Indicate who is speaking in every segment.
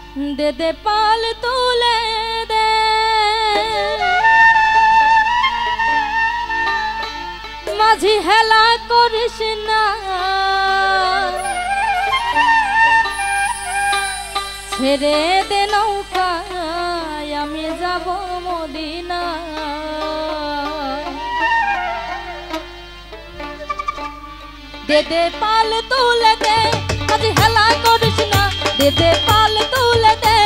Speaker 1: দে দে পাল তুলে দে মাঝি হেলা করিস না ছেড়ে দে নৌকায় আমি যাব মদিনা দে দে পাল তুলে দে মাঝি হেলা করিস না দে দে পাল তুলে দে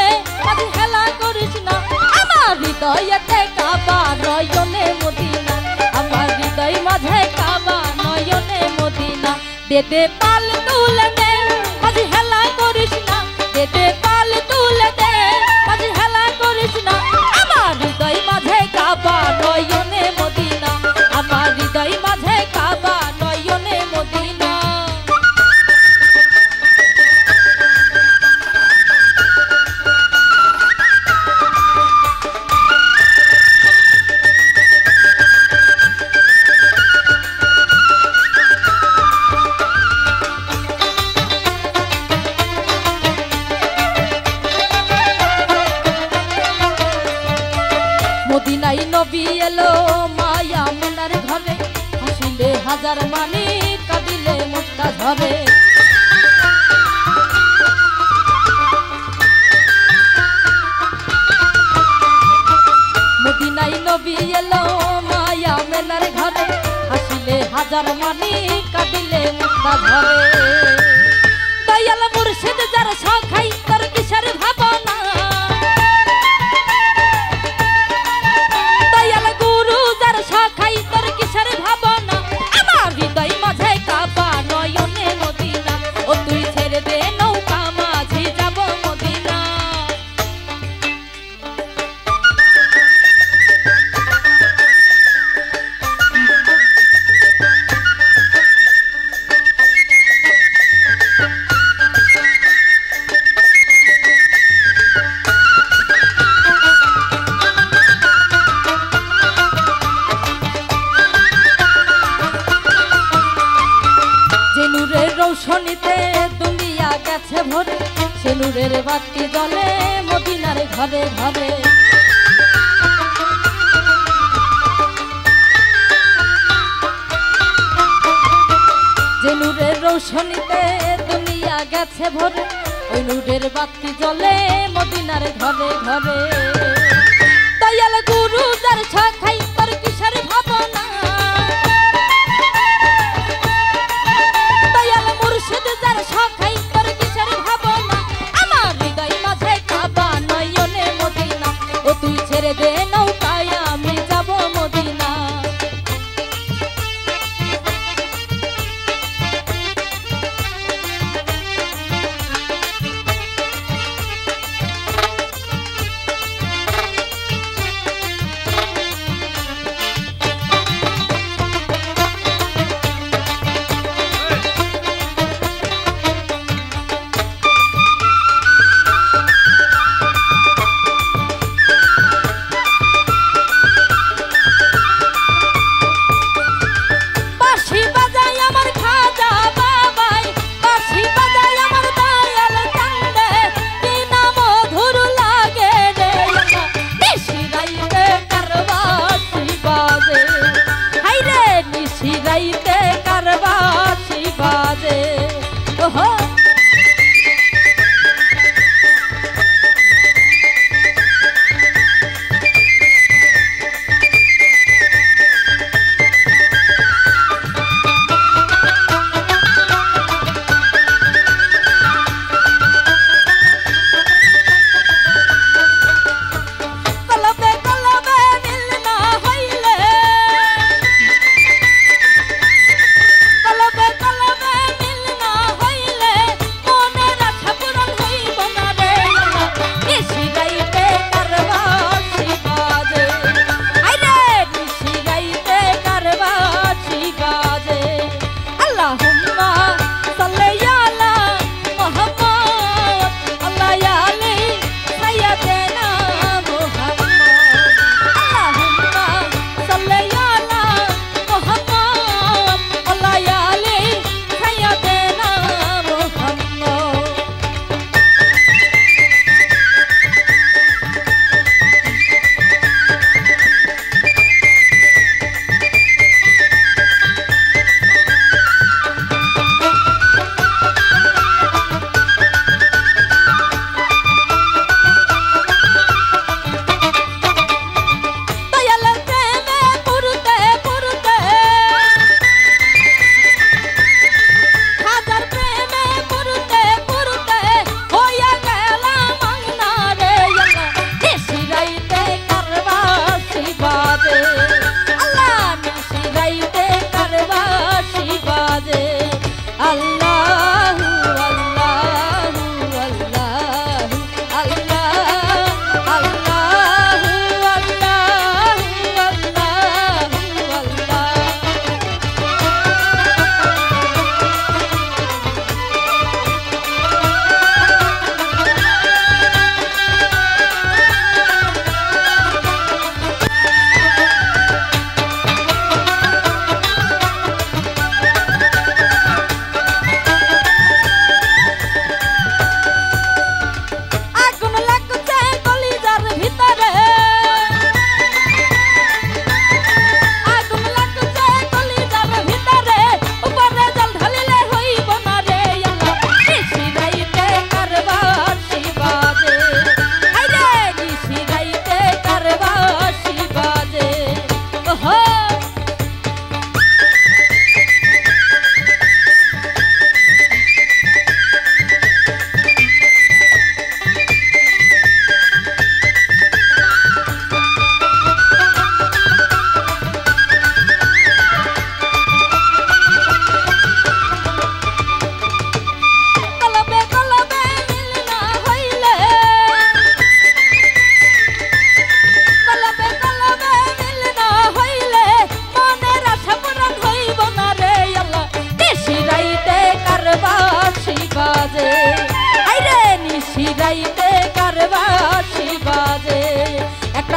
Speaker 1: মাঝি হেলা করিস না আমার হৃদয়েতে কাবা নয়নে মদিনা আমার হৃদয় মাঝে কাবা নয়নে মদিনা দে দে পাল তুলে দে মাঝি হেলা করিস না দে দে পাল তুলে দে মাঝি হেলা করিস না আমার হৃদয় মাঝে কাবা নয়নে মদিনা আমার হৃদয় মাঝে কাবা নয়নে মদিনা মদিনাই নবী এলো মায়া মেনার ঘরে হাসিলে হাজার মানি কাঁদিলে মুক্তা ঝরে মদিনাই নবী এলো মায়া মেনার ঘরে হাসিলে হাজার মানি কাঁদিলে মুক্তা ঝরে দয়াল মুর্শিদ যার সখাই তোর কিসের ভাবনা সখাই তোর কিসের ভাবনা আমার হৃদয় মাঝে কাবা নয়নে মদিনা ও তুই ছেড়ে দে নৌকা মাঝি যাব মদিনা রৌশনীতে দুনিয়া গেছে ভরে সে নূরের বাতি জ্বলে মদিনার ঘরে ঘরে যে নূরের রৌশনীতে দুনিয়া গেছে ভরে ওই নূরের বাতি জ্বলে মদিনার ঘরে ঘরে দয়াল গুরু যার সখাই তোর কিসের ভাবনা মুর্শিদ যার সখাই তোর কিসের ভাবনা আমার হৃদয় মাঝে কাবা নয়নে মদিনা ও তুই ছেড়ে দে নৌকায় আমি যাব মদিনা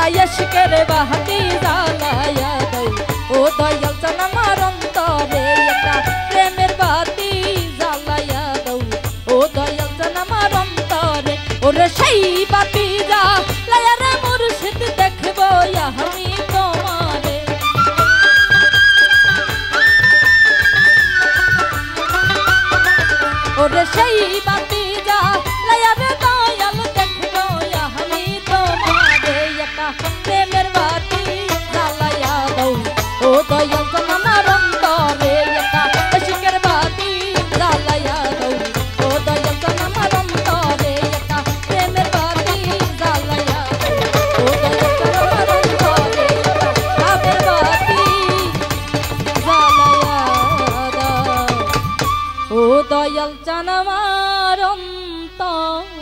Speaker 1: ইশকের বাতি জ্বালায়া দাও ও দয়াল চান আমার অন্তরে একটা প্রেমের বাতি জ্বালায়া দাও ও দয়াল চান আমার অন্তরে ওরে সেই বাতি জ্বালায়া রে মুর্শিদ দেখবো আমি তোমারে ওরে সেই বাতি জ্বালায়া রে দয়াল দেখবো আমি তোমারে একটা প্রেমের বাতি জ্বালায়া দাও ও দয়াল চান আমার অন্তরে একটা ইশকের বাতি জ্বালায়া দাও ও দয়াল চান আমার অন্তরে একটা প্রেমের বাতি জ্বালায়া দাও ও দয়াল চান আমার অন্তরে একটা প্রেমের বাতি জ্বালায়া দাও ও দয়াল চান আমার অন্তরে